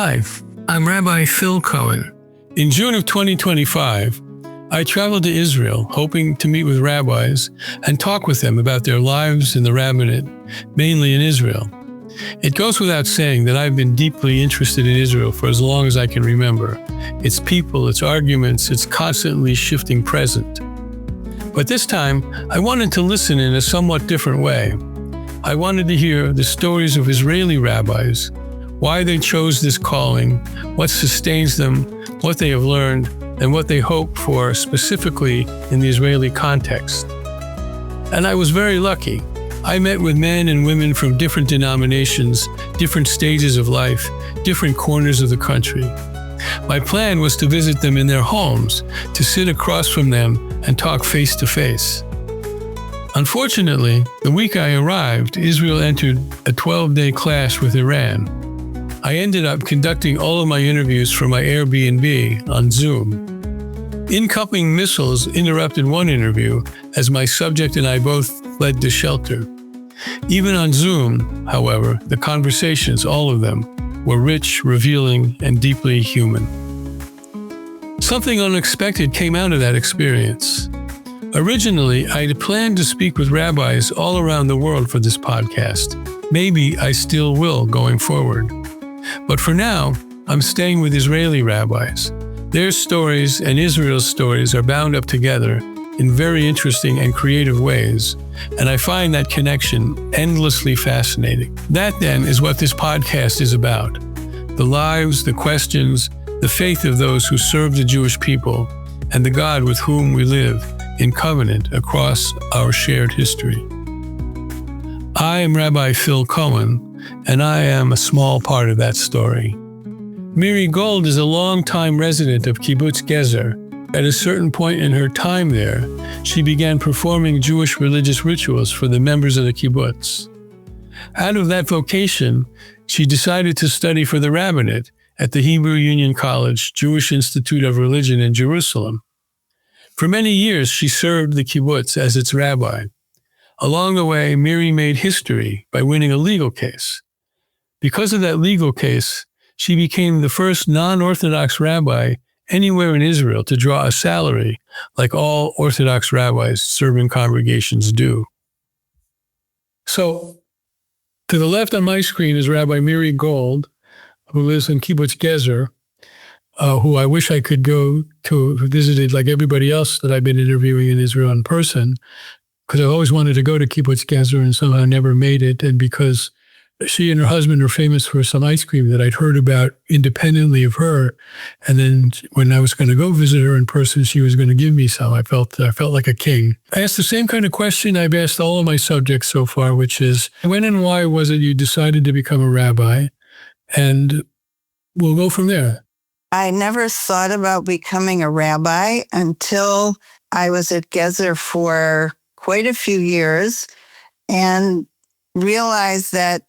Hi, I'm Rabbi Phil Cohen. In June of 2025, I traveled to Israel hoping to meet with rabbis and talk with them about their lives in the rabbinate, mainly in Israel. It goes without saying that I've been deeply interested in Israel for as long as I can remember. Its people, its arguments, its constantly shifting present. But this time, I wanted to listen in a somewhat different way. I wanted to hear the stories of Israeli rabbis, why they chose this calling, what sustains them, what they have learned, and what they hope for specifically in the Israeli context. And I was very lucky. I met with men and women from different denominations, different stages of life, different corners of the country. My plan was to visit them in their homes, to sit across from them and talk face to face. Unfortunately, the week I arrived, Israel entered a 12-day clash with Iran. I ended up conducting all of my interviews from my Airbnb on Zoom. Incoming missiles interrupted one interview as my subject and I both fled to shelter. Even on Zoom, however, the conversations, all of them, were rich, revealing, and deeply human. Something unexpected came out of that experience. Originally, I had planned to speak with rabbis all around the world for this podcast. Maybe I still will going forward. But for now, I'm staying with Israeli rabbis. Their stories and Israel's stories are bound up together in very interesting and creative ways, and I find that connection endlessly fascinating. That, then, is what this podcast is about. The lives, the questions, the faith of those who serve the Jewish people, and the God with whom we live in covenant across our shared history. I am Rabbi Phil Cohen, and I am a small part of that story. Miri Gold is a long-time resident of Kibbutz Gezer. At a certain point in her time there, she began performing Jewish religious rituals for the members of the kibbutz. Out of that vocation, she decided to study for the rabbinate at the Hebrew Union College Jewish Institute of Religion in Jerusalem. For many years, she served the kibbutz as its rabbi. Along the way, Miri made history by winning a legal case. Because of that legal case, she became the first non-Orthodox rabbi anywhere in Israel to draw a salary like all Orthodox rabbis serving congregations do. So, to the left on my screen is Rabbi Miri Gold, who lives in Kibbutz Gezer, who I wish I could go to, who visited like everybody else that I've been interviewing in Israel in person, because I always wanted to go to Kibbutz Gezer and somehow never made it, and because she and her husband are famous for some ice cream that I'd heard about independently of her. And then when I was going to go visit her in person, she was going to give me some. I felt like a king. I asked the same kind of question I've asked all of my subjects so far, which is, when and why was it you decided to become a rabbi? And we'll go from there. I never thought about becoming a rabbi until I was at Gezer for quite a few years and realized that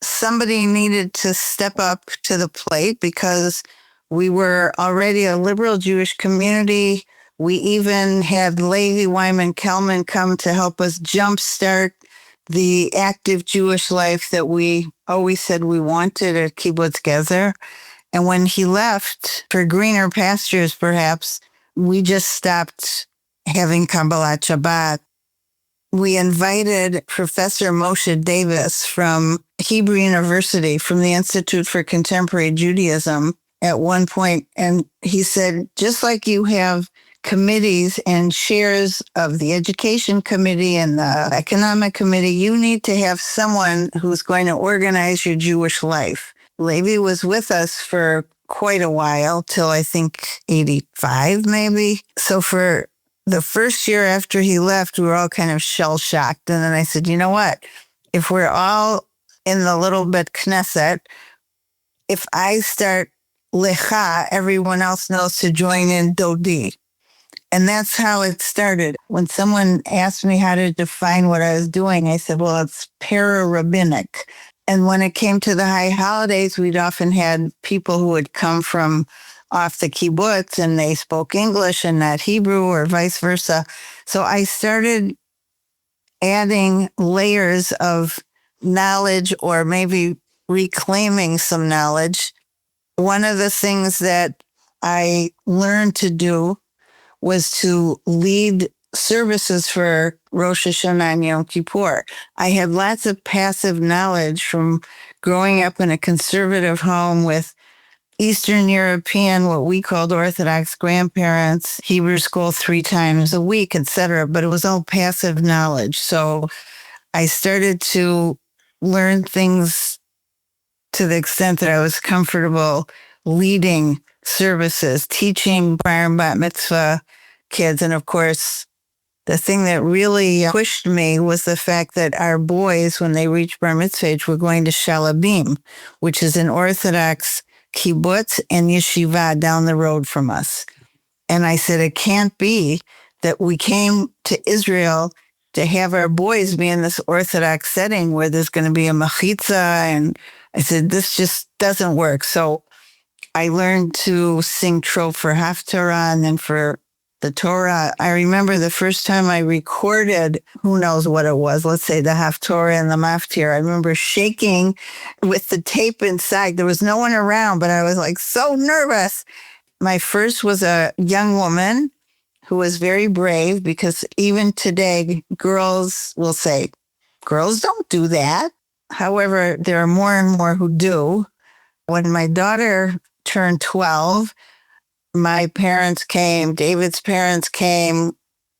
somebody needed to step up to the plate because we were already a liberal Jewish community. We even had Levi Wyman Kelman come to help us jumpstart the active Jewish life that we always said we wanted at Kibbutz Gezer. And when he left for greener pastures, perhaps, we just stopped having Kabbalat Shabbat. We invited Professor Moshe Davis from Hebrew University, from the Institute for Contemporary Judaism at one point, and he said, just like you have committees and chairs of the education committee and the economic committee, you need to have someone who's going to organize your Jewish life. Levi was with us for quite a while, till I think 85 maybe. So for the first year after he left, we were all kind of shell-shocked. And then I said, you know what? If we're all in the little bit Knesset, if I start Lecha, everyone else knows to join in Dodi. And that's how it started. When someone asked me how to define what I was doing, I said, well, it's para-rabbinic. And when it came to the high holidays, we'd often had people who would come from off the kibbutz and they spoke English and not Hebrew or vice versa. So I started adding layers of knowledge or maybe reclaiming some knowledge. One of the things that I learned to do was to lead services for Rosh Hashanah and Yom Kippur. I had lots of passive knowledge from growing up in a conservative home with Eastern European, what we called Orthodox grandparents, Hebrew school 3 times a week, etc. But it was all passive knowledge. So I started to learn things to the extent that I was comfortable leading services, teaching bar and bat mitzvah kids. And of course, the thing that really pushed me was the fact that our boys, when they reached bar mitzvah age, were going to Shalabim, which is an Orthodox kibbutz and yeshiva down the road from us. And I said, it can't be that we came to Israel to have our boys be in this Orthodox setting where there's going to be a mechitza. And I said, this just doesn't work. So I learned to sing Tro for Haftarah and then for the Torah. I remember the first time I recorded, who knows what it was, let's say the Haftorah and the Maftir. I remember shaking with the tape inside. There was no one around, but I was like so nervous. My first was a young woman who was very brave, because even today, girls will say, girls don't do that. However, there are more and more who do. When my daughter turned 12, my parents came, David's parents came,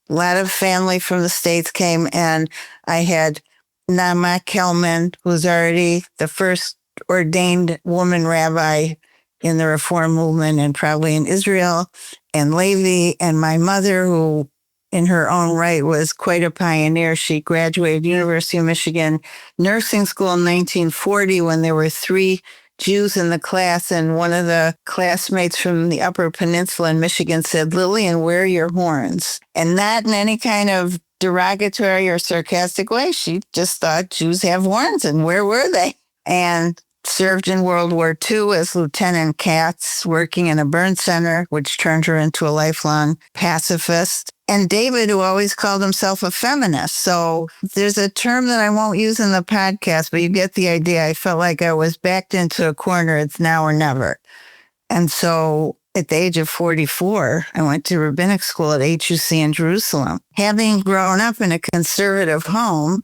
a lot of family from the States came, and I had Nama Kelman, who's already the first ordained woman rabbi in the Reform movement and probably in Israel, and Levi, and my mother, who in her own right was quite a pioneer. She graduated University of Michigan nursing school in 1940 when there were 3 Jews in the class, and one of the classmates from the Upper Peninsula in Michigan said, Lillian, where are your horns? And not in any kind of derogatory or sarcastic way. She just thought Jews have horns, and where were they? And served in World War II as Lieutenant Katz, working in a burn center, which turned her into a lifelong pacifist. And David, who always called himself a feminist. So there's a term that I won't use in the podcast, but you get the idea. I felt like I was backed into a corner. It's now or never. And so at the age of 44, I went to rabbinic school at HUC in Jerusalem. Having grown up in a conservative home,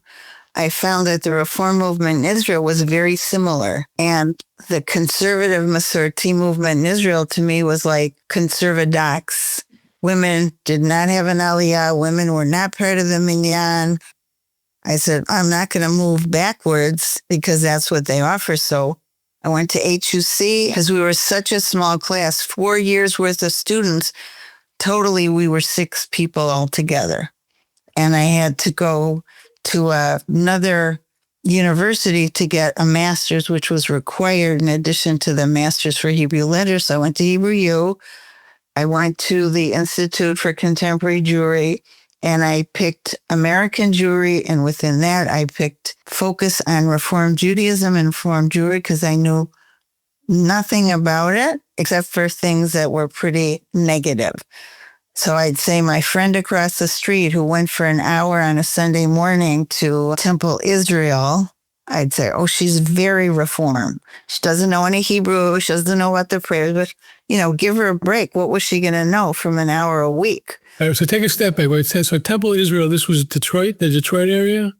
I found that the Reform movement in Israel was very similar. And the conservative Masorti movement in Israel to me was like conservadox. Women did not have an aliyah. Women were not part of the minyan. I said, I'm not going to move backwards because that's what they offer. So I went to HUC because we were such a small class, 4 years worth of students. Totally, we were 6 people altogether. And I had to go to another university to get a master's, which was required in addition to the master's for Hebrew letters. So I went to Hebrew U. I went to the Institute for Contemporary Jewry, and I picked American Jewry. And within that, I picked focus on Reform Judaism and Reform Jewry because I knew nothing about it except for things that were pretty negative. So I'd say my friend across the street who went for an hour on a Sunday morning to Temple Israel, I'd say, oh, she's very Reform. She doesn't know any Hebrew. She doesn't know what the prayers, but, give her a break. What was she going to know from an hour a week? All right, so take a step back. It says, so Temple Israel, this was Detroit, the Detroit area?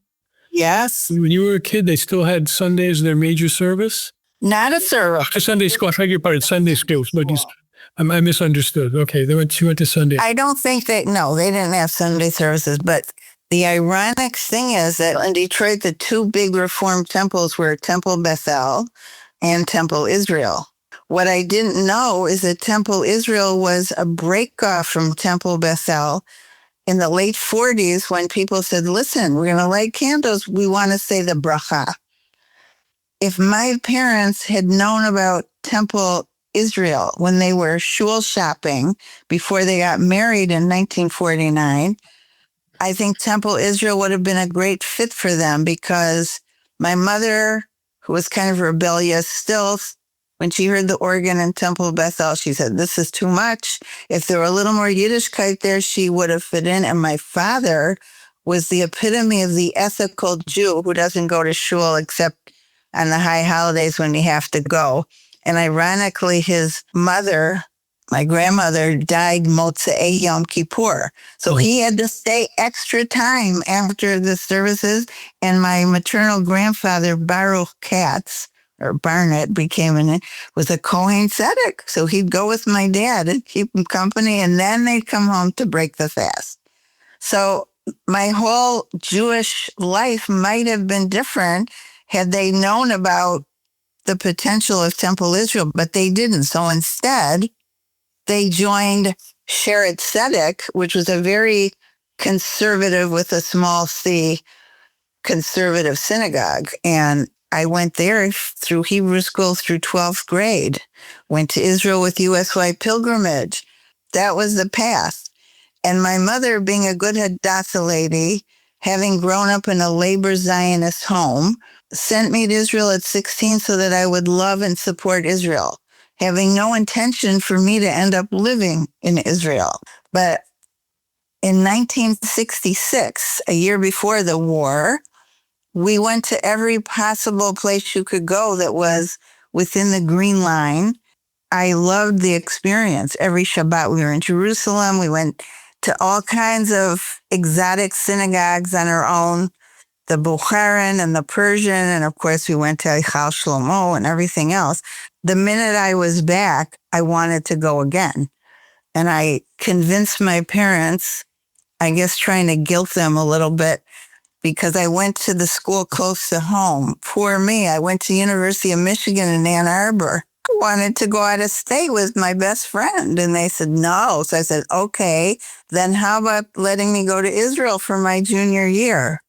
Yes. When you were a kid, they still had Sundays, their major service? Not a service. Sunday school, I beg your pardon, Sunday school. But I misunderstood. Okay, she went to Sunday. I don't think they didn't have Sunday services, but the ironic thing is that in Detroit, the 2 big Reform temples were Temple Bethel and Temple Israel. What I didn't know is that Temple Israel was a breakoff from Temple Bethel in the late 40s when people said, listen, we're going to light candles. We want to say the bracha. If my parents had known about Temple Israel when they were shul shopping before they got married in 1949, I think Temple Israel would have been a great fit for them because my mother, who was kind of rebellious, still, when she heard the organ in Temple Bethel, she said, this is too much. If there were a little more Yiddishkeit there, she would have fit in. And my father was the epitome of the ethical Jew who doesn't go to shul except on the high holidays when you have to go. And ironically, his mother, my grandmother, died Motzei Yom Kippur. So he had to stay extra time after the services. And my maternal grandfather, Baruch Katz, or Barnett was a Cohen tzedek. So he'd go with my dad and keep him company. And then they'd come home to break the fast. So my whole Jewish life might have been different had they known about the potential of Temple Israel, but they didn't. So instead, they joined Sheretz Tzedek, which was a very conservative, with a small c, conservative synagogue. And I went there through Hebrew school through 12th grade, went to Israel with USY pilgrimage. That was the path. And my mother, being a good Hadassah lady, having grown up in a labor Zionist home, sent me to Israel at 16 so that I would love and support Israel, having no intention for me to end up living in Israel. But in 1966, a year before the war, we went to every possible place you could go that was within the Green Line. I loved the experience. Every Shabbat we were in Jerusalem. We went to all kinds of exotic synagogues on our own, the Bukharan and the Persian, and of course we went to Eichal Shlomo and everything else. The minute I was back, I wanted to go again. And I convinced my parents, I guess trying to guilt them a little bit, because I went to the school close to home. Poor me, I went to University of Michigan in Ann Arbor. I wanted to go out of state with my best friend. And they said, no. So I said, okay, then how about letting me go to Israel for my junior year?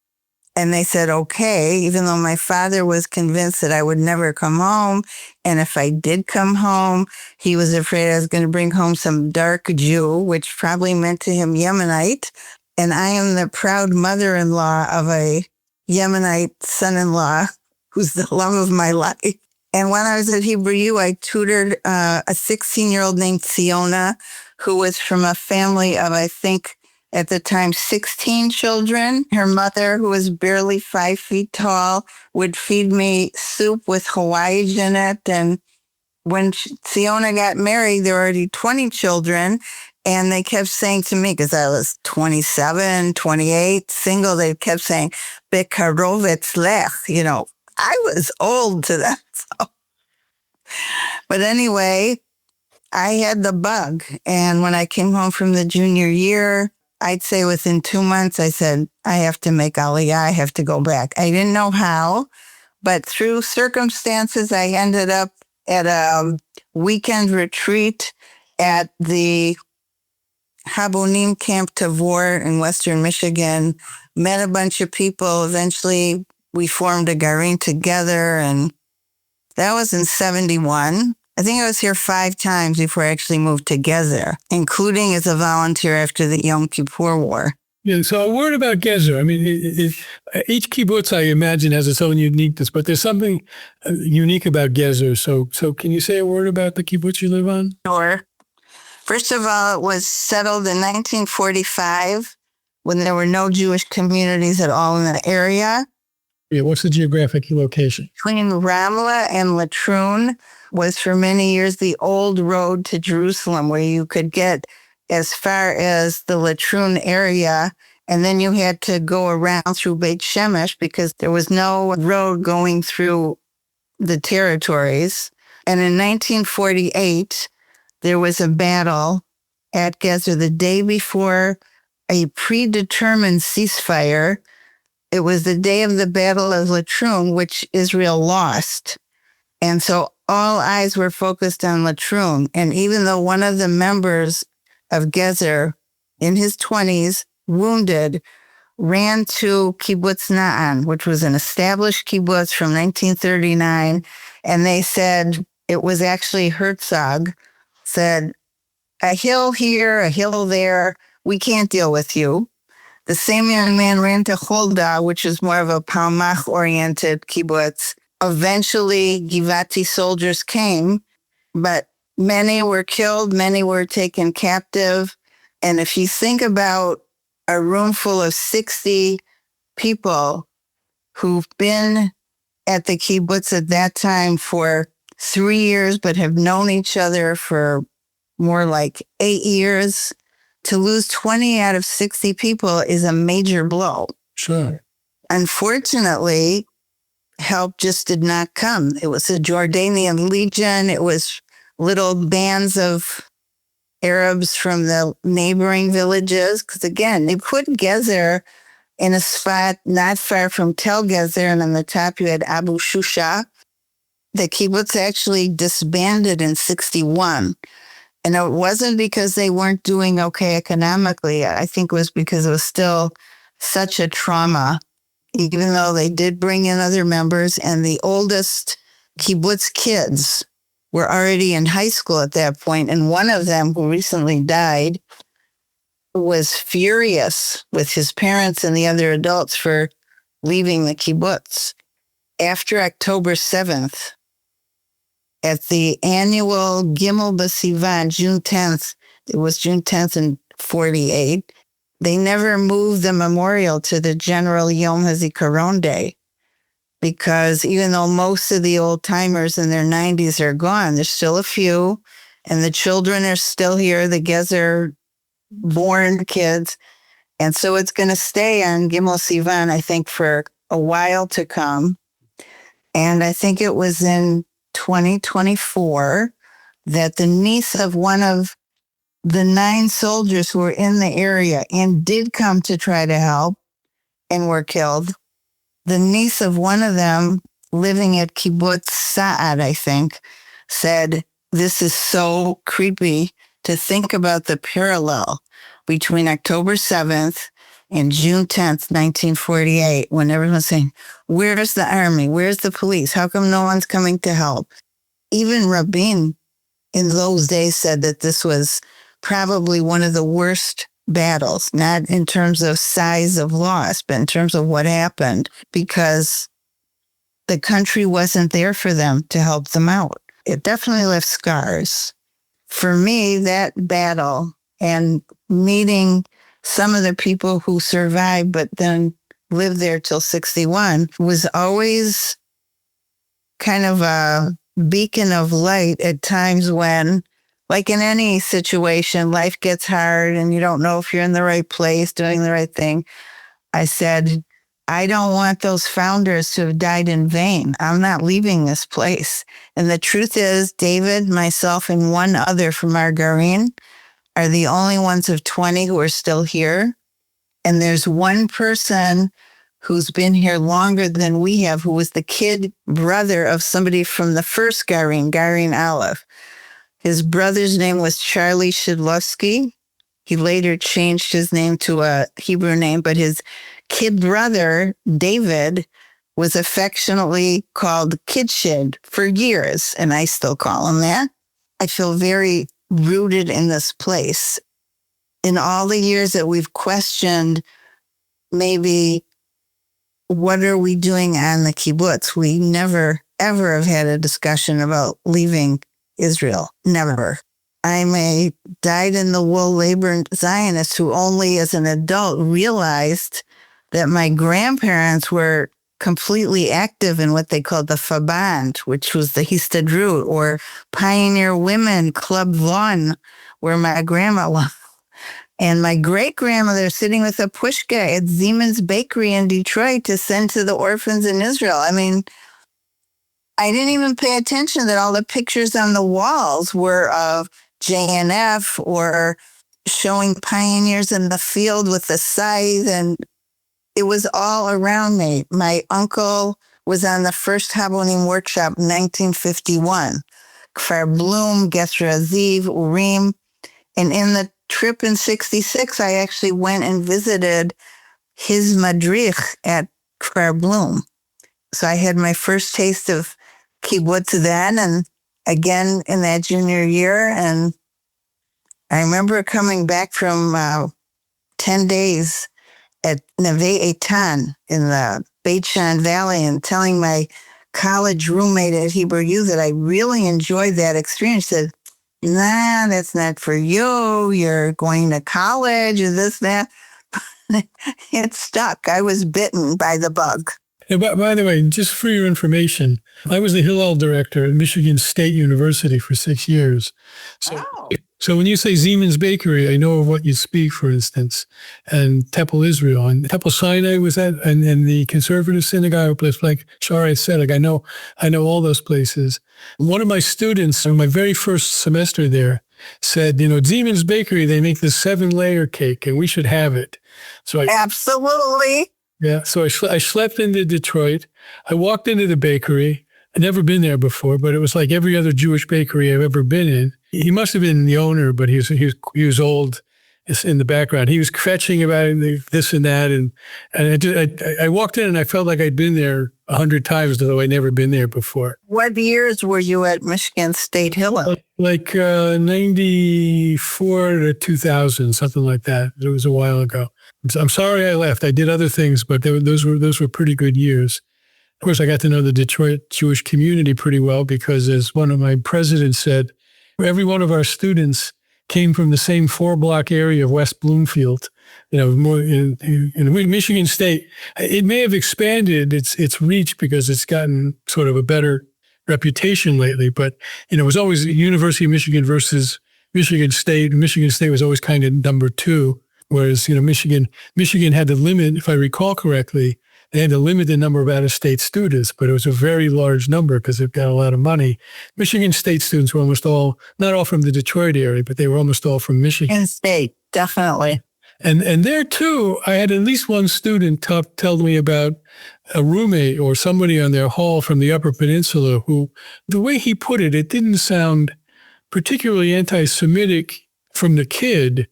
And they said, okay, even though my father was convinced that I would never come home. And if I did come home, he was afraid I was going to bring home some dark Jew, which probably meant to him Yemenite. And I am the proud mother-in-law of a Yemenite son-in-law who's the love of my life. And when I was at Hebrew U, I tutored a 16-year-old named Siona, who was from a family of, I think, at the time, 16 children. Her mother, who was barely 5 feet tall, would feed me soup with Hawaiian in it. And when Siona got married, there were already 20 children. And they kept saying to me, because I was 27, 28, single, they kept saying, Bekarov etzlech, I was old to that. So. But anyway, I had the bug. And when I came home from the junior year, I'd say within 2 months, I said, I have to make Aliyah. I have to go back. I didn't know how, but through circumstances, I ended up at a weekend retreat at the Habonim Camp Tavor in Western Michigan, met a bunch of people. Eventually, we formed a garin together, and that was in 71. I think I was here 5 times before I actually moved to Gezer, including as a volunteer after the Yom Kippur War. Yeah, so a word about Gezer. I mean, each kibbutz, I imagine, has its own uniqueness, but there's something unique about Gezer. So can you say a word about the kibbutz you live on? Sure. First of all, it was settled in 1945 when there were no Jewish communities at all in the area. Yeah, what's the geographic location? Between Ramla and Latrun was for many years the old road to Jerusalem, where you could get as far as the Latrun area, and then you had to go around through Beit Shemesh because there was no road going through the territories. And in 1948, there was a battle at Gezer the day before a predetermined ceasefire. It was the day of the Battle of Latrun, which Israel lost. And so all eyes were focused on Latrun. And even though one of the members of Gezer, in his 20s, wounded, ran to Kibbutz Na'an, which was an established kibbutz from 1939. And they said, it was actually Herzog, said, a hill here, a hill there, we can't deal with you. The same young man ran to Holda, which is more of a Palmach-oriented kibbutz. Eventually, Givati soldiers came, but many were killed, many were taken captive. And if you think about a room full of 60 people who've been at the kibbutz at that time for 3 years, but have known each other for more like 8 years. To lose 20 out of 60 people is a major blow. Sure. Unfortunately, help just did not come. It was a Jordanian legion. It was little bands of Arabs from the neighboring villages. Because again, they put Gezer in a spot not far from Tel Gezer, and on the top you had Abu Shusha. The kibbutz actually disbanded in 61. And it wasn't because they weren't doing okay economically. I think it was because it was still such a trauma, even though they did bring in other members. And the oldest kibbutz kids were already in high school at that point. And one of them, who recently died, was furious with his parents and the other adults for leaving the kibbutz. After October 7th, at the annual Gimel B'Sivan, June 10th, it was June 10th in 48, they never moved the memorial to the general Yom HaZikaron Day, because even though most of the old timers in their 90s are gone, there's still a few, and the children are still here, the Gezer born kids. And so it's going to stay on Gimel Sivan, I think, for a while to come. And I think it was in 2024 that the niece of one of the 9 soldiers who were in the area and did come to try to help and were killed, the niece of one of them living at Kibbutz Sa'ad, I think, said, "This is so creepy to think about the parallel between October 7th and June 10th, 1948, when everyone's saying, where's the army? Where's the police? How come no one's coming to help?" Even Rabin in those days said that this was probably one of the worst battles, not in terms of size of loss, but in terms of what happened, because the country wasn't there for them to help them out. It definitely left scars. For me, that battle and meeting some of the people who survived but then lived there till 61 was always kind of a beacon of light at times when, like in any situation, life gets hard and you don't know if you're in the right place, doing the right thing. I said, I don't want those founders to have died in vain. I'm not leaving this place. And the truth is, David, myself, and one other from our Garin are the only ones of 20 who are still here. And there's one person who's been here longer than we have, who was the kid brother of somebody from the first Garin, Garin Aleph. His brother's name was Charlie Shidlovsky. He later changed his name to a Hebrew name, but his kid brother, David, was affectionately called Kid Shid for years, and I still call him that. I feel very rooted in this place. In all the years that we've questioned maybe what are we doing on the kibbutz, we never, ever have had a discussion about leaving Israel. Never. I'm a dyed-in-the-wool labor Zionist who only as an adult realized that my grandparents were completely active in what they called the Faband, which was the Histadrut, or Pioneer Women Club One, where my grandma was. And my great-grandmother sitting with a pushka at Siemens Bakery in Detroit to send to the orphans in Israel. I mean, I didn't even pay attention that all the pictures on the walls were of JNF or showing pioneers in the field with the scythe, and it was all around me. My uncle was on the first Habonim workshop in 1951. Kfar Blum, Gesher Aziv, Urim. And in the trip in 66, I actually went and visited his madrich at Kfar Blum. So I had my first taste of kibbutz then, and again in that junior year. And I remember coming back from 10 days at Neve Eitan in the Beit Shan Valley and telling my college roommate at Hebrew U that I really enjoyed that experience. Said, nah, that's not for you. You're going to college or this, that. It stuck. I was bitten by the bug. And by the way, just for your information, I was the Hillel director at Michigan State University for 6 years. So, Oh. so when you say Siemens Bakery, I know of what you speak, for instance, and Temple Israel and Temple Sinai was that, and the conservative synagogue place, like Shaarei Tzedek. I know all those places. One of my students in my very first semester there said, Siemens Bakery, they make this 7-layer cake and we should have it. So Absolutely. Yeah, so I schlepped into Detroit. I walked into the bakery. I'd never been there before, but it was like every other Jewish bakery I've ever been in. He must have been the owner, but he was old. In the background, he was fetching about this and that, and I walked in and I felt like I'd been there 100 times, though I'd never been there before. What years were you at Michigan State Hillel? Like 94 to 2000, something like that. It was a while ago. I'm sorry I left. I did other things, but those were pretty good years. Of course, I got to know the Detroit Jewish community pretty well because, as one of my presidents said, every one of our students came from the same 4-block area of West Bloomfield. More in Michigan State. It may have expanded its reach because it's gotten sort of a better reputation lately, but it was always University of Michigan versus Michigan State. Michigan State was always kind of number 2, whereas Michigan had to limit, if I recall correctly, they had to limit the number of out-of-state students, but it was a very large number because they've got a lot of money. Michigan State students were almost all, not all from the Detroit area, but they were almost all from Michigan State, definitely. And there too, I had at least one student tell me about a roommate or somebody on their hall from the Upper Peninsula who, the way he put it, it didn't sound particularly anti-Semitic from the kid,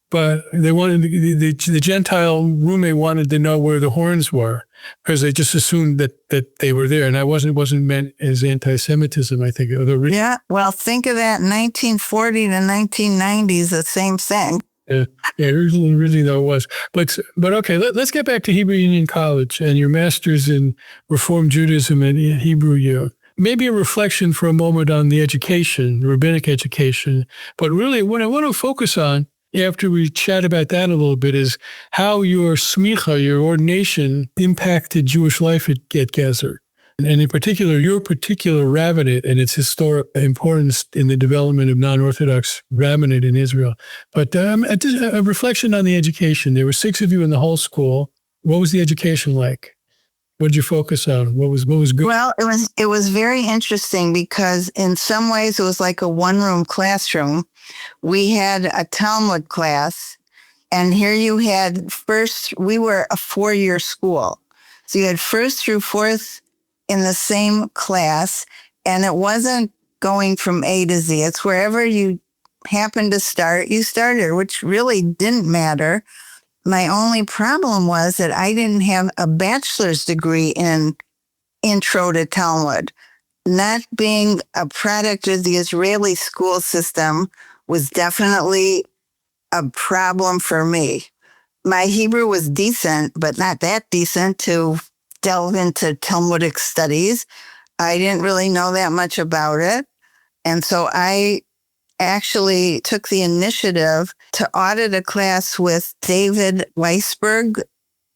but they wanted the Gentile roommate wanted to know where the horns were because they just assumed that they were there, and I wasn't meant as anti-Semitism. I think. Yeah, well, think of that 1940 to 1990s, the same thing. Yeah, originally though it was. But okay, let's get back to Hebrew Union College and your master's in Reform Judaism and Hebrew Year. Maybe a reflection for a moment on the education, rabbinic education. But really, what I want to focus on after we chat about that a little bit is how your smicha, your ordination, impacted Jewish life at Gezer. And in particular, your particular rabbinate and its historic importance in the development of non-Orthodox rabbinate in Israel. But a reflection on the education. There were 6 of you in the whole school. What was the education like? What did you focus on? What was good? Well, it was very interesting because in some ways it was like a one-room classroom. We had a Talmud class, and here you had we were a 4-year school. So you had first through fourth in the same class, and it wasn't going from A to Z. It's wherever you happened to start, you started, which really didn't matter. My only problem was that I didn't have a bachelor's degree in Intro to Talmud. Not being a product of the Israeli school system was definitely a problem for me. My Hebrew was decent, but not that decent to delve into Talmudic studies. I didn't really know that much about it. And so I actually took the initiative to audit a class with David Weisberg,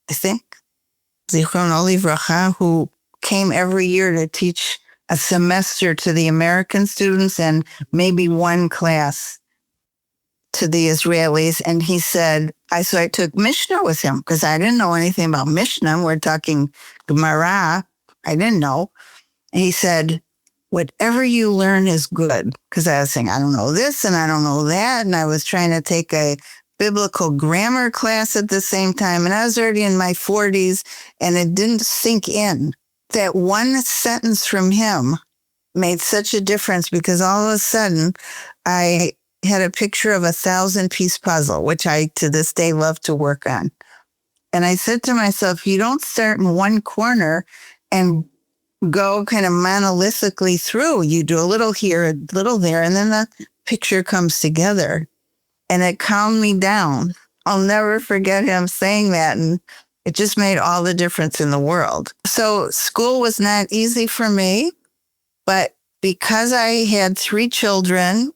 I think, Zichrono Livracha, who came every year to teach a semester to the American students and maybe one class to the Israelis. And he said, so I took Mishnah with him because I didn't know anything about Mishnah. We're talking Gemara. I didn't know. And he said, whatever you learn is good. Because I was saying, I don't know this and I don't know that. And I was trying to take a biblical grammar class at the same time. And I was already in my 40s and it didn't sink in. That one sentence from him made such a difference because all of a sudden I had a picture of a 1,000-piece puzzle, which I to this day love to work on. And I said to myself, you don't start in one corner and go kind of monolithically through. You do a little here, a little there, and then the picture comes together. And it calmed me down. I'll never forget him saying that. And it just made all the difference in the world. So school was not easy for me, but because I had 3 children,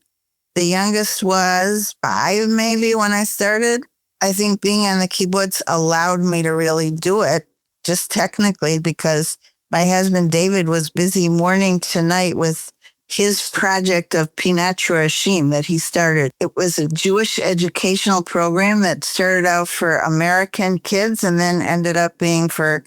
the youngest was 5 maybe when I started, I think being on the kibbutz allowed me to really do it just technically, because my husband David was busy morning to night with his project of Pinat Shorashim that he started. It was a Jewish educational program that started out for American kids and then ended up being for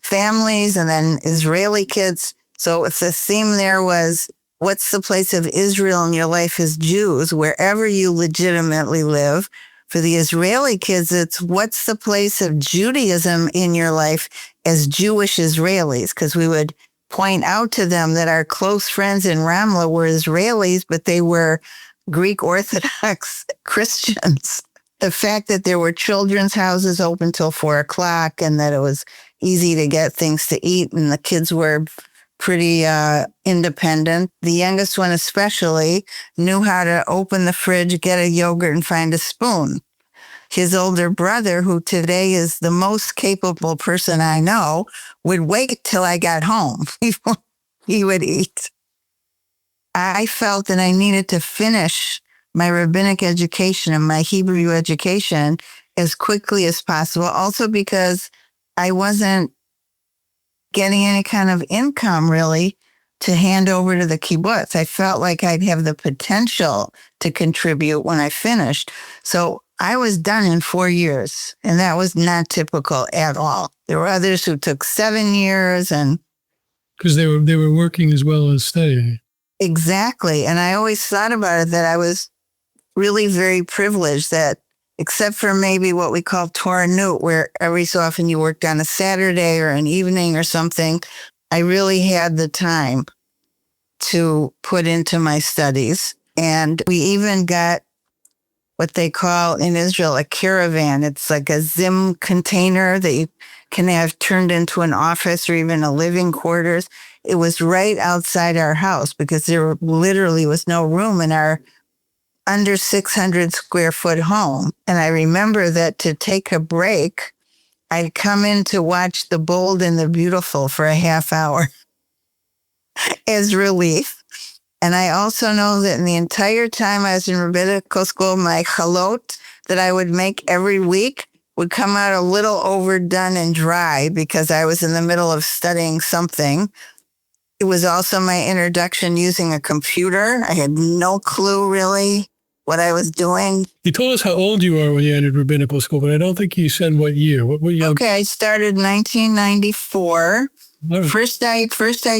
families and then Israeli kids. So if the theme there was, what's the place of Israel in your life as Jews, wherever you legitimately live? For the Israeli kids, it's what's the place of Judaism in your life as Jewish Israelis? Because we would point out to them that our close friends in Ramla were Israelis, but they were Greek Orthodox Christians. The fact that there were children's houses open till 4 o'clock and that it was easy to get things to eat and the kids were pretty independent. The youngest one especially knew how to open the fridge, get a yogurt, and find a spoon. His older brother, who today is the most capable person I know, would wait till I got home before he would eat. I felt that I needed to finish my rabbinic education and my Hebrew education as quickly as possible, also because I wasn't getting any kind of income really to hand over to the kibbutz. I felt like I'd have the potential to contribute when I finished. So I was done in 4 years, and that was not typical at all. There were others who took 7 years, and because they were working as well as studying. Exactly. And I always thought about it that I was really very privileged that, except for maybe what we call Torah Nut, where every so often you worked on a Saturday or an evening or something, I really had the time to put into my studies. And we even got what they call in Israel a caravan. It's like a Zim container that you can have turned into an office or even a living quarters. It was right outside our house because there literally was no room in our under 600 square foot home. And I remember that to take a break, I'd come in to watch The Bold and the Beautiful for a half hour as relief. And I also know that in the entire time I was in rabbinical school, my chalot that I would make every week would come out a little overdone and dry because I was in the middle of studying something. It was also my introduction using a computer. I had no clue really what I was doing. You told us how old you are when you entered rabbinical school, but I don't think you said what year. What year? Okay, I started in 1994. Right. First I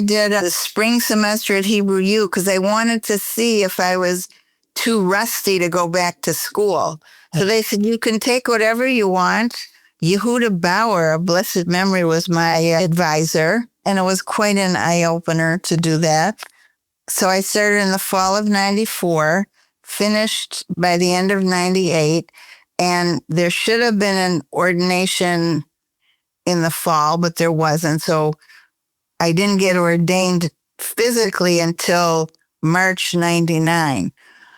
did the spring semester at Hebrew U because I wanted to see if I was too rusty to go back to school. So they said, you can take whatever you want. Yehuda Bauer, of blessed memory, was my advisor, and it was quite an eye-opener to do that. So I started in the fall of 94, finished by the end of 98, and there should have been an ordination in the fall, but there wasn't. So I didn't get ordained physically until March 99.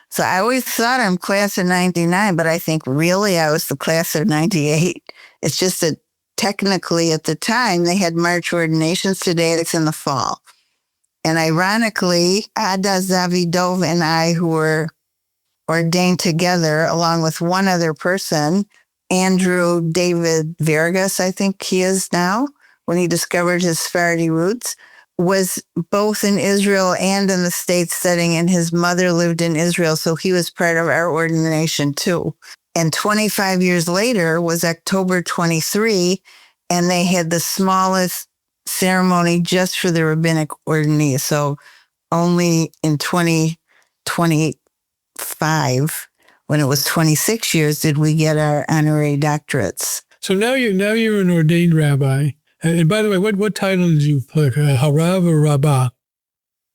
So I always thought I'm class of 99, but I think really I was the class of 98. It's just that technically at the time they had March ordinations. Today it's in the fall. And ironically, Ada Zavidov and I, who were ordained together along with one other person, Andrew David Vargas, I think he is now, when he discovered his Sephardi roots, was both in Israel and in the States studying, and his mother lived in Israel, so he was part of our ordination too. And 25 years later was October 23, and they had the smallest ceremony just for the rabbinic ordinee. So only in 2025, when it was 26 years, did we get our honorary doctorates. So now you're an ordained rabbi. And by the way, what title did you pick? Harav or Rabbah?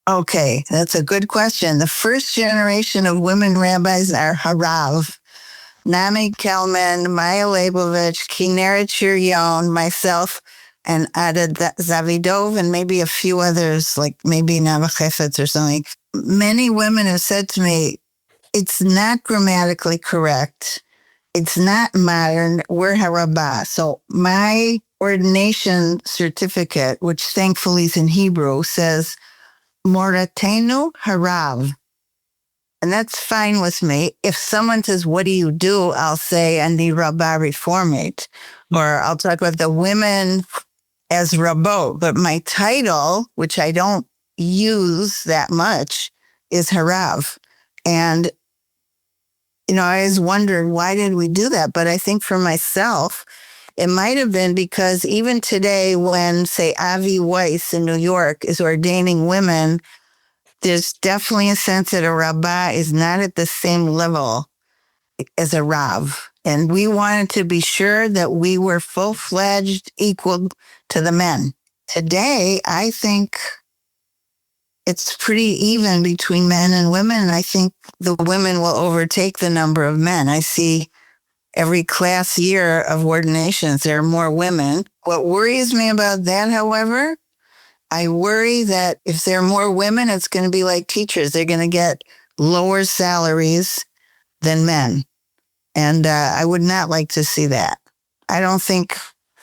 Okay, that's a good question. The first generation of women rabbis are Harav. Nami Kelman, Maya Leibovich, Kineret Shiryon, myself, and Ada Zavidov, and maybe a few others, like maybe Nava Chefetz or something. Many women have said to me, it's not grammatically correct. It's not modern. We're Harabah. So my ordination certificate, which thankfully is in Hebrew, says Moratenu Harav. And that's fine with me. If someone says, what do you do? I'll say, Ani Rabbah Reformate. Or I'll talk about the women as Rabot, but my title, which I don't use that much, is Harav. And, I always wondered, why did we do that? But I think for myself, it might have been because even today when, say, Avi Weiss in New York is ordaining women, there's definitely a sense that a rabbah is not at the same level as a rav. And we wanted to be sure that we were full-fledged, equal to the men. Today, I think it's pretty even between men and women. And I think the women will overtake the number of men. I see every class year of ordinations, there are more women. What worries me about that, however, I worry that if there are more women, it's going to be like teachers. They're going to get lower salaries than men. And I would not like to see that. I don't think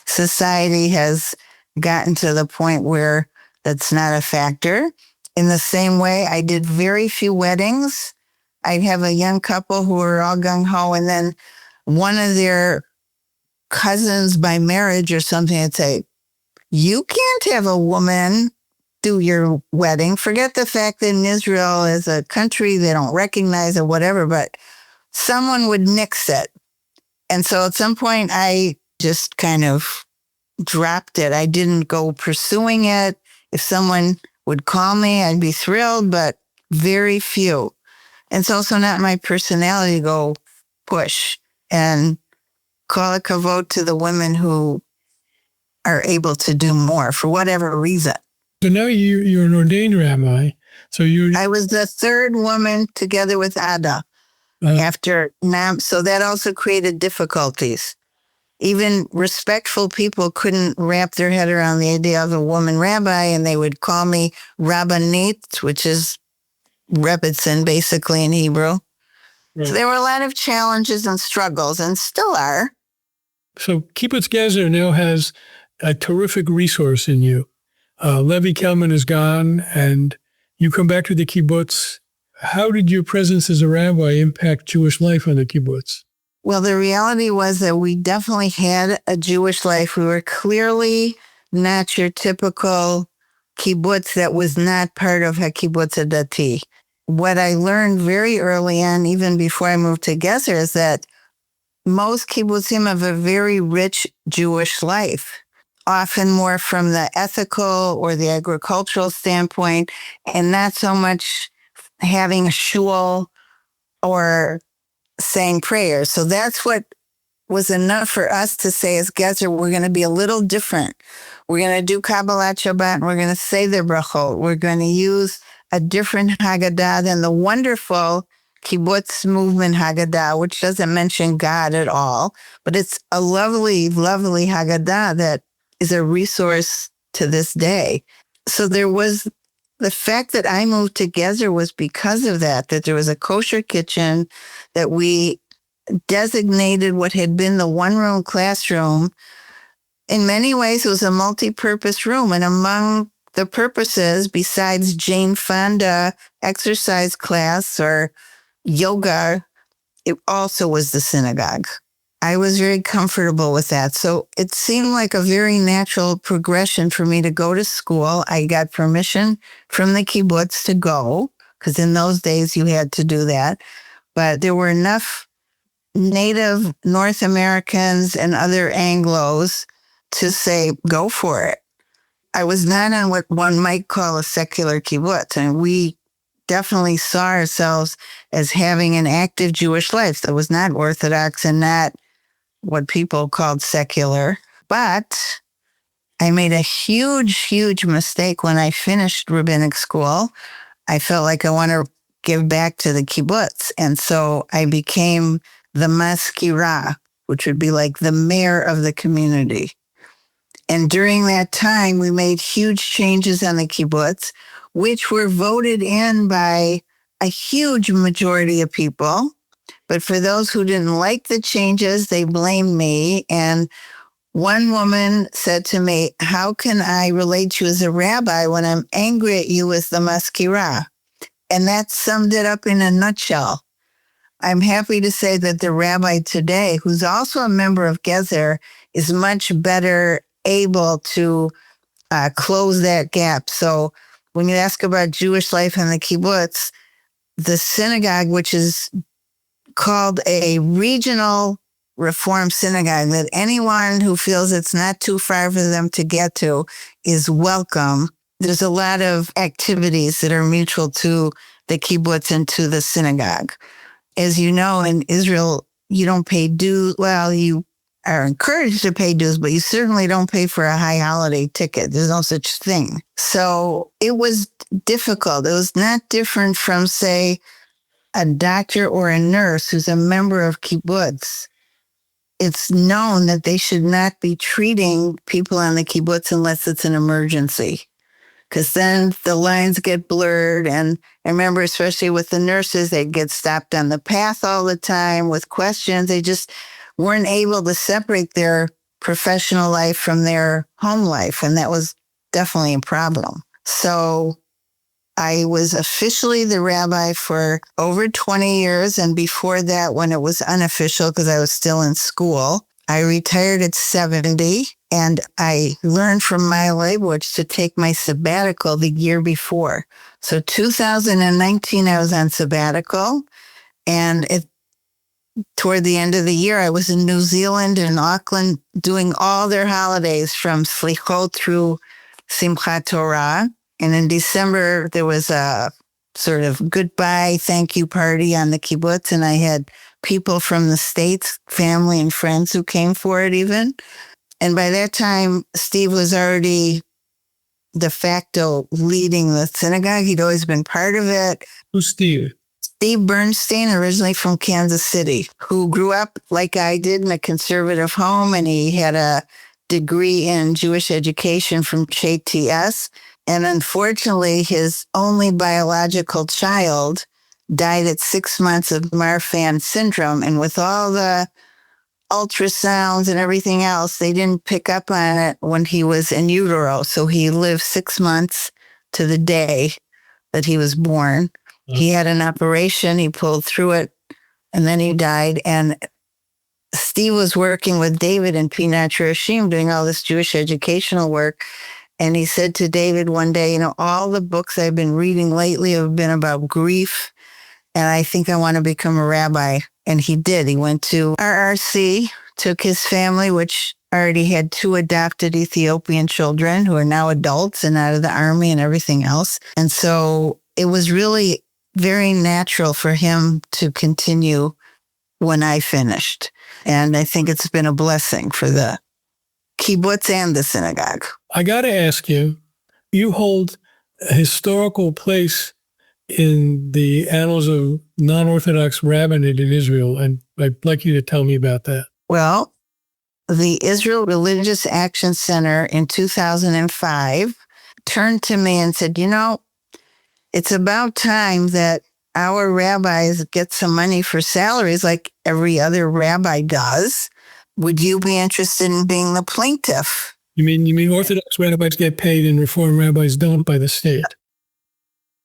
society has gotten to the point where that's not a factor. In the same way, I did very few weddings. I'd have a young couple who were all gung-ho, and then one of their cousins by marriage or something would say, you can't have a woman do your wedding. Forget the fact that in Israel as a country, they don't recognize it, whatever, but someone would nix it. And so at some point, I just kind of dropped it. I didn't go pursuing it. If someone would call me, I'd be thrilled, but very few. And it's also not my personality to go push and call a kavod to the women who are able to do more for whatever reason. So now you're an ordained rabbi. So I was the third woman together with Ada after Nam. So that also created difficulties. Even respectful people couldn't wrap their head around the idea of a woman rabbi, and they would call me rabbinate, which is Rebbitzin basically in Hebrew. Right. So there were a lot of challenges and struggles, and still are. So Kibbutz Gezer now has a terrific resource in you. Levi Kelman is gone, and you come back to the kibbutz. How did your presence as a rabbi impact Jewish life on the kibbutz? Well, the reality was that we definitely had a Jewish life. We were clearly not your typical kibbutz that was not part of HaKibbutz HaDati. What I learned very early on, even before I moved to Gezer, is that most kibbutzim have a very rich Jewish life, often more from the ethical or the agricultural standpoint, and not so much having a shul or saying prayers. So that's what was enough for us to say as Gezer, we're going to be a little different. We're going to do Kabbalat Shabbat, and we're going to say the brachot. We're going to use a different Haggadah than the wonderful kibbutz movement Haggadah, which doesn't mention God at all, but it's a lovely, lovely Haggadah that is a resource to this day. So there was the fact that I moved to Gezer was because of that there was a kosher kitchen, that we designated what had been the one-room classroom. In many ways, it was a multi-purpose room. And among the purposes, besides Jane Fonda exercise class or yoga, it also was the synagogue. I was very comfortable with that. So it seemed like a very natural progression for me to go to school. I got permission from the kibbutz to go, because in those days you had to do that. But there were enough native North Americans and other Anglos to say, go for it. I was not on what one might call a secular kibbutz, and we definitely saw ourselves as having an active Jewish life that was not Orthodox and not what people called secular. But I made a huge, huge mistake when I finished rabbinic school. I felt like I want to give back to the kibbutz. And so I became the maskira, which would be like the mayor of the community. And during that time, we made huge changes on the kibbutz, which were voted in by a huge majority of people. But for those who didn't like the changes, they blamed me. And one woman said to me, how can I relate to you as a rabbi when I'm angry at you as the maskira? And that summed it up in a nutshell. I'm happy to say that the rabbi today, who's also a member of Gezer, is much better able to close that gap. So when you ask about Jewish life in the kibbutz, the synagogue, which is called a regional Reform synagogue, that anyone who feels it's not too far for them to get to is welcome. There's a lot of activities that are mutual to the kibbutz and to the synagogue. As you know, in Israel, you don't pay dues. Well, you are encouraged to pay dues, but you certainly don't pay for a high holiday ticket. There's no such thing. So it was difficult. It was not different from, say, a doctor or a nurse who's a member of kibbutz. It's known that they should not be treating people on the kibbutz unless it's an emergency, because then the lines get blurred. And I remember, especially with the nurses, they'd get stopped on the path all the time with questions. They just weren't able to separate their professional life from their home life. And that was definitely a problem. So I was officially the rabbi for over 20 years. And before that, when it was unofficial, because I was still in school, I retired at 70. And I learned from my language to take my sabbatical the year before. So 2019, I was on sabbatical. And toward the end of the year, I was in New Zealand and Auckland doing all their holidays from Slichot through Simchat Torah. And in December, there was a sort of goodbye, thank you party on the kibbutz. And I had people from the States, family and friends who came for it even. And by that time, Steve was already de facto leading the synagogue. He'd always been part of it. Who's Steve? Steve Bernstein, originally from Kansas City, who grew up like I did in a conservative home. And he had a degree in Jewish education from JTS. And unfortunately, his only biological child died at 6 months of Marfan syndrome. And with all the ultrasounds and everything else, they didn't pick up on it when he was in utero. So he lived 6 months to the day that he was born. He had an operation, he pulled through it, and then he died. And Steve was working with David in Pinat Rishim, doing all this Jewish educational work. And he said to David one day, all the books I've been reading lately have been about grief, and I think I want to become a rabbi. And he did. He went to RRC, took his family, which already had 2 adopted Ethiopian children who are now adults and out of the army and everything else. And so it was really very natural for him to continue when I finished. And I think it's been a blessing for the kibbutz and the synagogue. I got to ask you, you hold a historical place in the annals of non-Orthodox rabbinate in Israel, and I'd like you to tell me about that. Well, the Israel Religious Action Center in 2005 turned to me and said, it's about time that our rabbis get some money for salaries like every other rabbi does. Would you be interested in being the plaintiff? You mean Orthodox rabbis get paid and Reform rabbis don't by the state?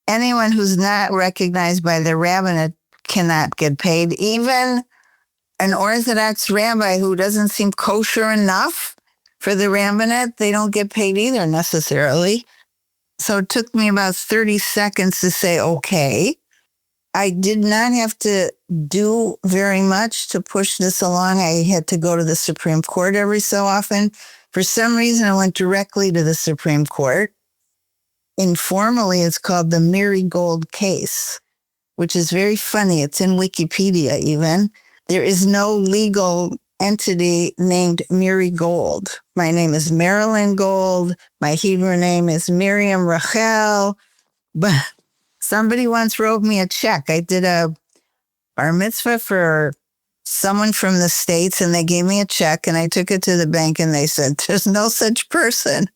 Anyone who's not recognized by the rabbinate cannot get paid. Even an Orthodox rabbi who doesn't seem kosher enough for the rabbinate, they don't get paid either necessarily. So it took me about 30 seconds to say, okay. I did not have to do very much to push this along. I had to go to the Supreme Court every so often. For some reason, I went directly to the Supreme Court. Informally, it's called the Miri Gold case, which is very funny. It's in Wikipedia even. There is no legal entity named Miri Gold. My name is Marilyn Gold. My Hebrew name is Miriam Rachel. But somebody once wrote me a check. I did a bar mitzvah for someone from the States, and they gave me a check, and I took it to the bank, and they said, there's no such person.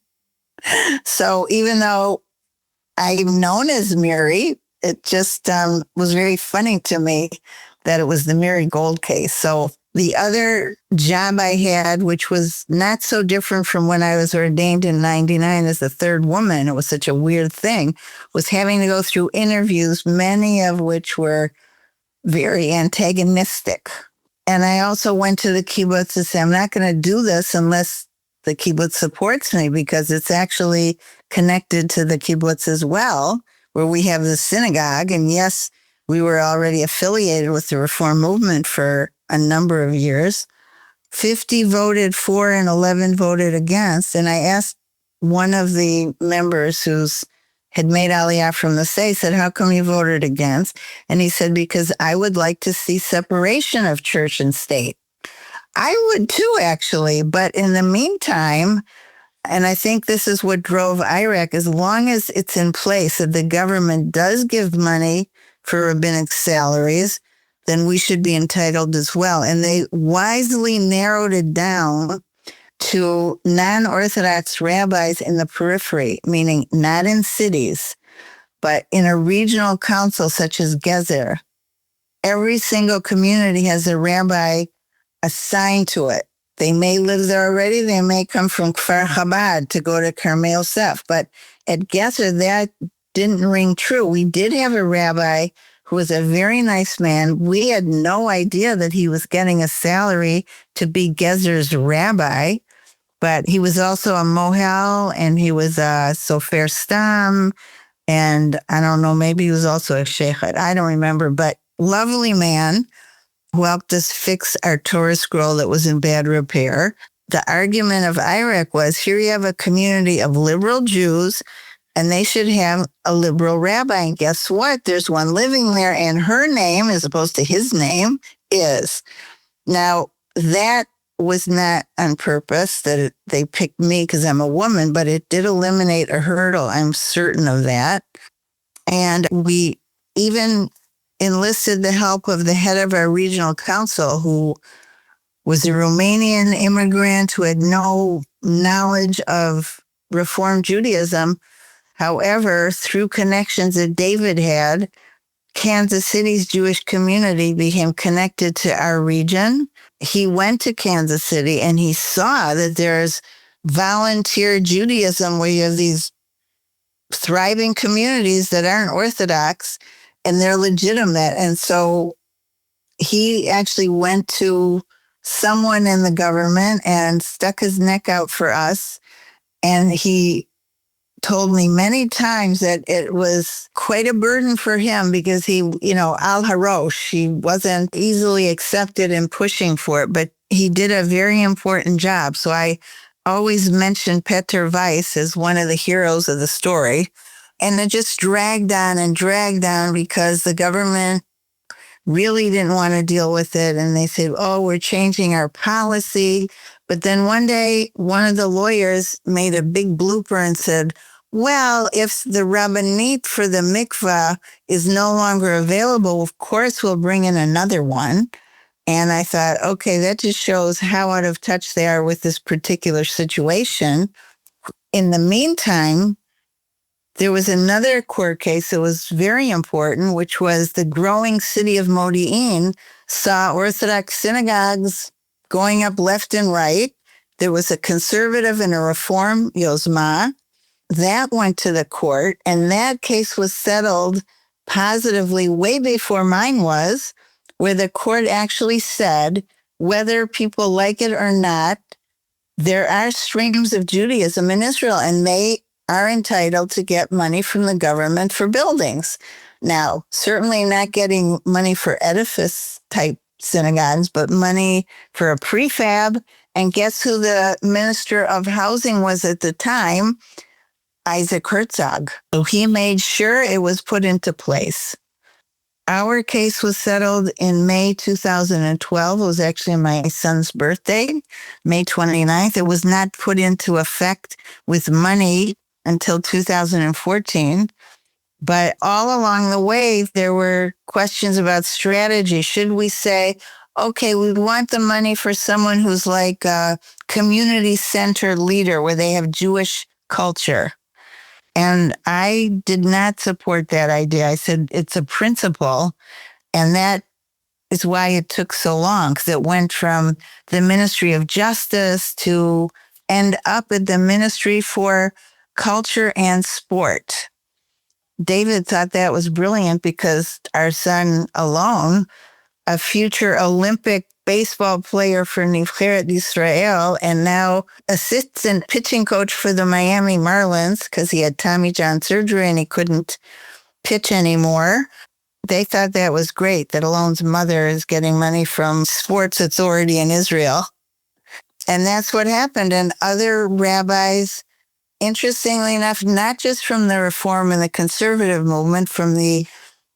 So even though I'm known as Miri, it just was very funny to me that it was the Miri Gold case. So the other job I had, which was not so different from when I was ordained in 99 as the third woman, it was such a weird thing, was having to go through interviews, many of which were very antagonistic. And I also went to the kibbutz to say, I'm not going to do this unless the kibbutz supports me because it's actually connected to the kibbutz as well, where we have the synagogue. And yes, we were already affiliated with the Reform movement for a number of years. 50 voted for and 11 voted against. And I asked one of the members who's had made Aliyah from the Say, said, how come you voted against? And he said, because I would like to see separation of church and state. I would too, actually. But in the meantime, and I think this is what drove Iraq, as long as it's in place that the government does give money for rabbinic salaries, then we should be entitled as well. And they wisely narrowed it down to non-Orthodox rabbis in the periphery, meaning not in cities, but in a regional council such as Gezer. Every single community has a rabbi assigned to it. They may live there already. They may come from Kfar Chabad to go to Carmel Sef. But at Gezer, that didn't ring true. We did have a rabbi who was a very nice man. We had no idea that he was getting a salary to be Gezer's rabbi, but he was also a mohel, and he was a sofer stam, and I don't know, maybe he was also a sheikhet. I don't remember, but lovely man who helped us fix our Torah scroll that was in bad repair. The argument of Iraq was, here you have a community of liberal Jews, and they should have a liberal rabbi. And guess what? There's one living there, and her name, as opposed to his name, is. Now, that was not on purpose, that they picked me because I'm a woman, but it did eliminate a hurdle. I'm certain of that. And we even enlisted the help of the head of our regional council, who was a Romanian immigrant who had no knowledge of Reform Judaism. However, through connections that David had, Kansas City's Jewish community became connected to our region. He went to Kansas City and he saw that there's volunteer Judaism where you have these thriving communities that aren't Orthodox and they're legitimate. And so he actually went to someone in the government and stuck his neck out for us. And he told me many times that it was quite a burden for him because he, al harosh, he wasn't easily accepted in pushing for it, but he did a very important job. So I always mention Peter Weiss as one of the heroes of the story. And it just dragged on because the government really didn't want to deal with it. And they said, we're changing our policy. But then one day, one of the lawyers made a big blooper and said, well, if the rabbinate for the mikvah is no longer available, of course, we'll bring in another one. And I thought, okay, that just shows how out of touch they are with this particular situation. In the meantime, there was another court case that was very important, which was the growing city of Modi'in saw Orthodox synagogues going up left and right. There was a conservative and a reform yozma. That went to the court, and that case was settled positively way before mine was, where the court actually said, whether people like it or not, there are streams of Judaism in Israel, and they are entitled to get money from the government for buildings. Now, certainly not getting money for edifice-type synagogues, but money for a prefab. And guess who the Minister of Housing was at the time? Isaac Herzog. So he made sure it was put into place. Our case was settled in May 2012. It was actually my son's birthday, May 29th. It was not put into effect with money until 2014. But all along the way, there were questions about strategy. Should we say, okay, we want the money for someone who's like a community center leader where they have Jewish culture? And I did not support that idea. I said, it's a principle. And that is why it took so long, because it went from the Ministry of Justice to end up at the Ministry for Culture and Sport. David thought that was brilliant because our son alone, a future Olympic baseball player for Nivcheret Israel and now assistant pitching coach for the Miami Marlins because he had Tommy John surgery and he couldn't pitch anymore. They thought that was great, that Alon's mother is getting money from Sports Authority in Israel. And that's what happened. And other rabbis, interestingly enough, not just from the Reform and the conservative movement, from the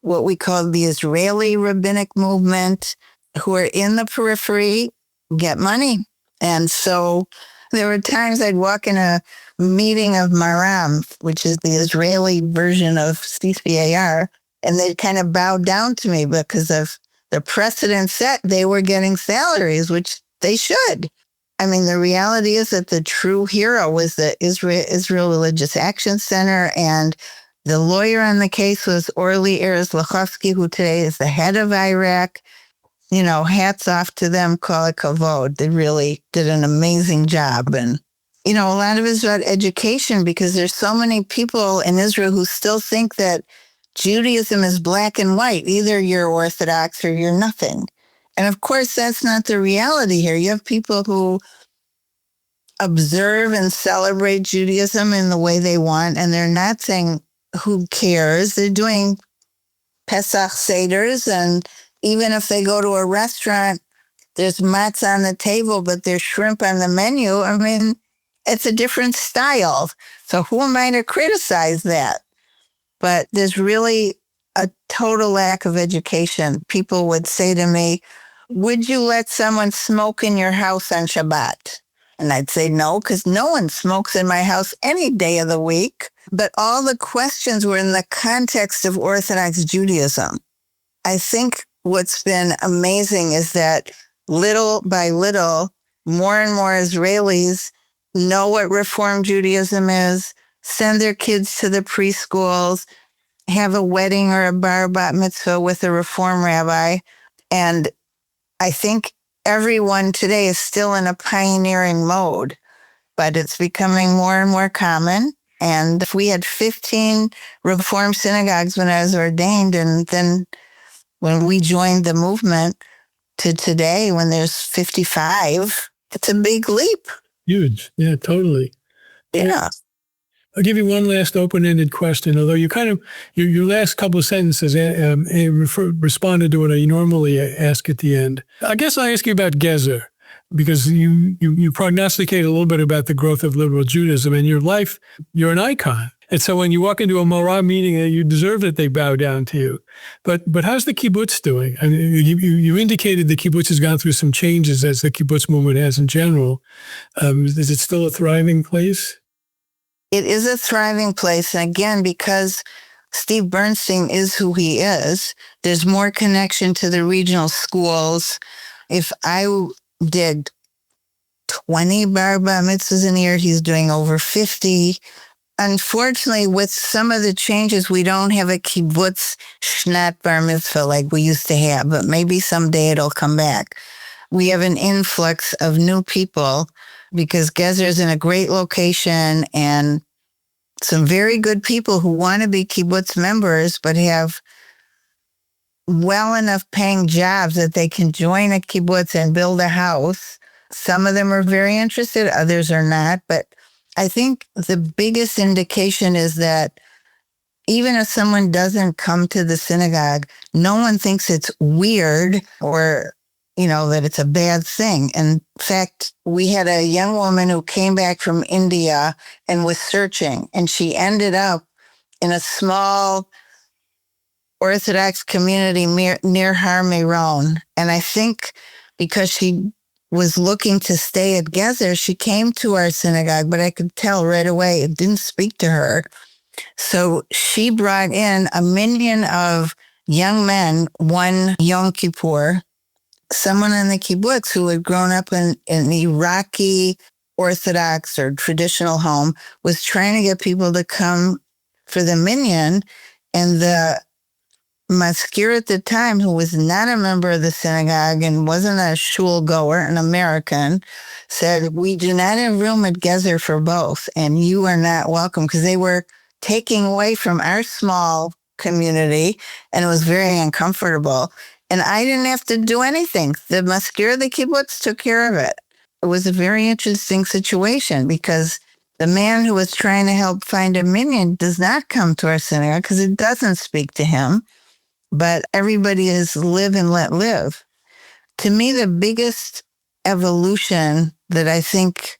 what we call the Israeli rabbinic movement, who are in the periphery, get money. And so there were times I'd walk in a meeting of Maram, which is the Israeli version of CCAR, and they'd kind of bow down to me because of the precedent set. They were getting salaries, which they should. I mean, the reality is that the true hero was the Israel Religious Action Center, and the lawyer on the case was Orly Erez-Lachovsky, who today is the head of Iraq. You know, hats off to them, kol hakavod. They really did an amazing job. And, you know, a lot of it is about education because there's so many people in Israel who still think that Judaism is black and white. Either you're Orthodox or you're nothing. And of course, that's not the reality here. You have people who observe and celebrate Judaism in the way they want, and they're not saying, who cares? They're doing Pesach Seders, and even if they go to a restaurant, there's matzah on the table, but there's shrimp on the menu. I mean, it's a different style. So who am I to criticize that? But there's really a total lack of education. People would say to me, would you let someone smoke in your house on Shabbat? And I'd say no, because no one smokes in my house any day of the week. But all the questions were in the context of Orthodox Judaism. I think what's been amazing is that little by little, more and more Israelis know what Reform Judaism is, send their kids to the preschools, have a wedding or a bar bat mitzvah with a Reform rabbi. And I think everyone today is still in a pioneering mode, but it's becoming more and more common. And if we had 15 Reform synagogues when I was ordained, and then when we joined the movement to today, when there's 55, it's a big leap. Huge. Yeah, totally. Yeah. I'll give you one last open-ended question, although you kind of, your last couple of sentences responded to what I normally ask at the end. I guess I'll ask you about Gezer, because you prognosticate a little bit about the growth of liberal Judaism. In your life, you're an icon. And so when you walk into a Morah meeting, you deserve that they bow down to you. But how's the kibbutz doing? I mean, you indicated the kibbutz has gone through some changes, as the kibbutz movement has in general. Is it still a thriving place? It is a thriving place. And again, because Steve Bernstein is who he is, there's more connection to the regional schools. If I did 20 bar mitzvahs in a year, he's doing over 50. Unfortunately, with some of the changes, we don't have a kibbutz shnat bar mitzvah like we used to have, but maybe someday it'll come back. We have an influx of new people because Gezer's in a great location and some very good people who want to be kibbutz members but have well enough paying jobs that they can join a kibbutz and build a house. Some of them are very interested, others are not. But I think the biggest indication is that even if someone doesn't come to the synagogue, no one thinks it's weird or that it's a bad thing. In fact, we had a young woman who came back from India and was searching, and she ended up in a small Orthodox community near Har Meron. And I think because she was looking to stay at Gezer, she came to our synagogue, but I could tell right away it didn't speak to her. So she brought in a minion of young men one Yom Kippur. Someone in the kibbutz who had grown up in an Iraqi Orthodox or traditional home was trying to get people to come for the minyan. And the maskir at the time, who was not a member of the synagogue and wasn't a shul goer, an American, said, we do not have room at Gezer for both, and you are not welcome, because they were taking away from our small community, and it was very uncomfortable. And I didn't have to do anything. The maskir, the kibbutz, took care of it. It was a very interesting situation because the man who was trying to help find a minyan does not come to our synagogue because it doesn't speak to him. But everybody is live and let live. To me, the biggest evolution that I think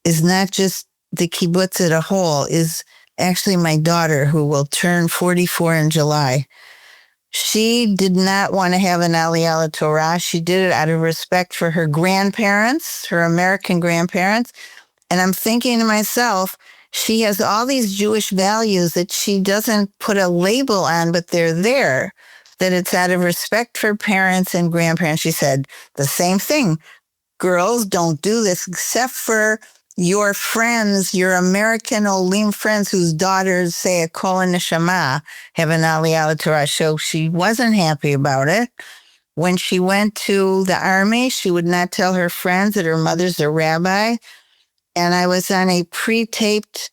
is not just the kibbutz as a whole is actually my daughter, who will turn 44 in July. She did not want to have an Aliyah Torah. She did it out of respect for her grandparents, her American grandparents. And I'm thinking to myself, she has all these Jewish values that she doesn't put a label on, but they're there, that it's out of respect for parents and grandparents. She said the same thing. Girls, don't do this except for your friends, your American Olim friends whose daughters say a Kol Neshama have an Aliyah Torah. So she wasn't happy about it. When she went to the army, she would not tell her friends that her mother's a rabbi. And I was on a pre-taped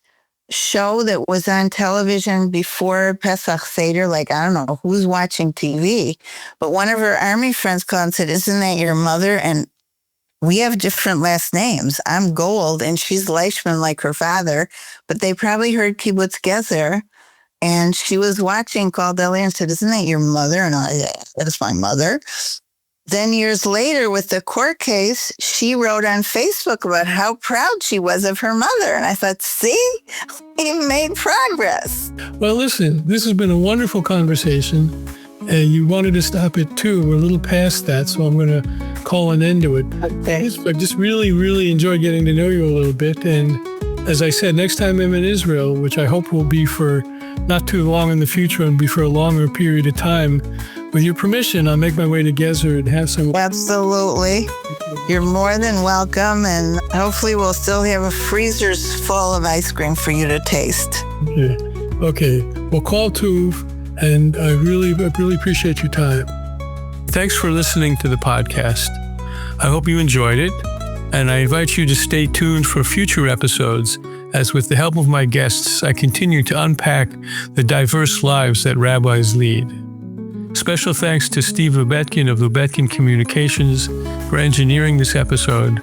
show that was on television before Pesach Seder. Like, I don't know who's watching TV. But one of her army friends called and said, "Isn't that your mother?" And we have different last names. I'm Gold, and she's Leishman like her father. But they probably heard Kibbutz Gezer, and she was watching, called Ellie and said, "Isn't that your mother?" And I, "Yeah, that's my mother." Then years later, with the court case, she wrote on Facebook about how proud she was of her mother. And I thought, see, we made progress. Well, listen, this has been a wonderful conversation. You wanted to stop at 2. We're a little past that, so I'm going to call an end to it. Okay. I just really, really enjoyed getting to know you a little bit. And as I said, next time I'm in Israel, which I hope will be for not too long in the future and be for a longer period of time, with your permission, I'll make my way to Gezer and have some. Absolutely. You're more than welcome. And hopefully we'll still have a freezers full of ice cream for you to taste. Yeah. Okay. Well, call Tuv. And I really appreciate your time. Thanks for listening to the podcast. I hope you enjoyed it, and I invite you to stay tuned for future episodes, as with the help of my guests, I continue to unpack the diverse lives that rabbis lead. Special thanks to Steve Lubetkin of Lubetkin Communications for engineering this episode.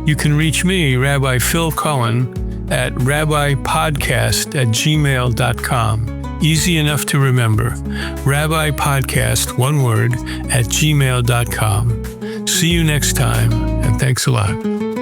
You can reach me, Rabbi Phil Cohen, at rabbipodcast@gmail.com. Easy enough to remember. rabbipodcast, one word, @gmail.com. See you next time, and thanks a lot.